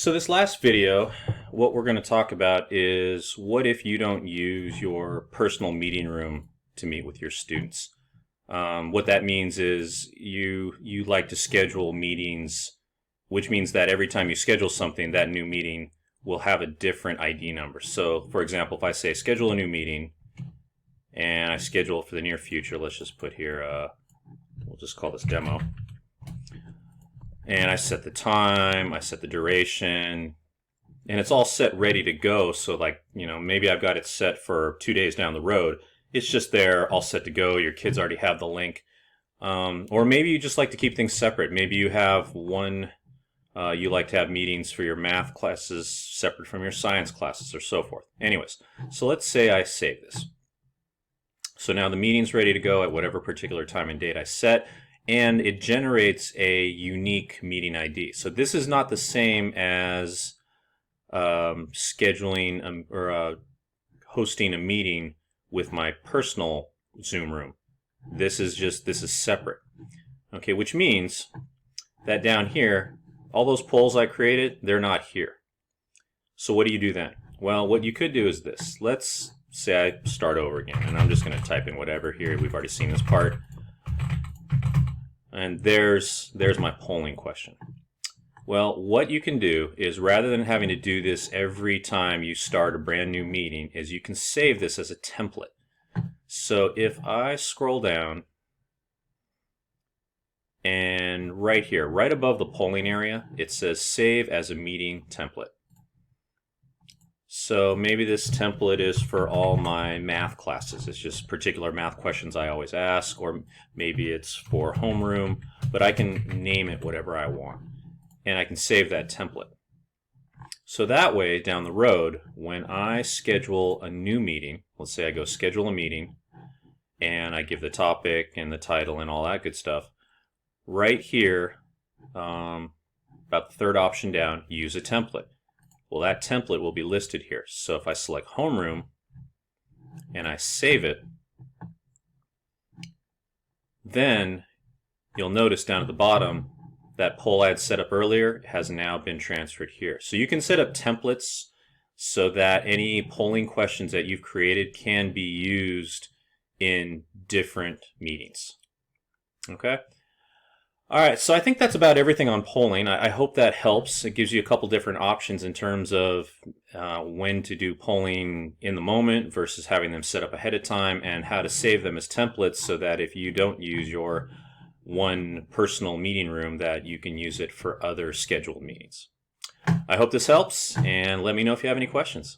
So this last video, what we're going to talk about is what if you don't use your personal meeting room to meet with your students. What that means is you like to schedule meetings, which means that every time you schedule something, that new meeting will have a different ID number. So for example, if I say schedule a new meeting and I schedule it for the near future, let's just put here, we'll just call this demo. And I set the time, I set the duration, and it's all set ready to go. So like, maybe I've got it set for 2 days down the road. It's just there, all set to go. Your kids already have the link. Or maybe you just like to keep things separate. Maybe you have you like to have meetings for your math classes separate from your science classes or so forth. Anyways, so let's say I save this. So now the meeting's ready to go at whatever particular time and date I set. And it generates a unique meeting ID. So this is not the same as scheduling or hosting a meeting with my personal Zoom room. This is separate. Okay, which means that down here, all those polls I created, they're not here. So what do you do then? Well, what you could do is this. Let's say I start over again, and I'm just going to type in whatever here. We've already seen this part. And there's my polling question. Well, what you can do is, rather than having to do this every time you start a brand new meeting, is you can save this as a template. So if I scroll down, and right here, right above the polling area, it says save as a meeting template. So maybe this template is for all my math classes. It's just particular math questions I always ask, or maybe it's for homeroom, but I can name it whatever I want. And I can save that template. So that way, down the road, when I schedule a new meeting, let's say I go schedule a meeting, and I give the topic and the title and all that good stuff, right here, about the third option down, use a template. Well, that template will be listed here. So if I select homeroom and I save it, then you'll notice down at the bottom that poll I had set up earlier has now been transferred here. So you can set up templates so that any polling questions that you've created can be used in different meetings. Okay? All right, so I think that's about everything on polling. I hope that helps. It gives you a couple different options in terms of when to do polling in the moment versus having them set up ahead of time, and how to save them as templates so that if you don't use your one personal meeting room, that you can use it for other scheduled meetings. I hope this helps, and let me know if you have any questions.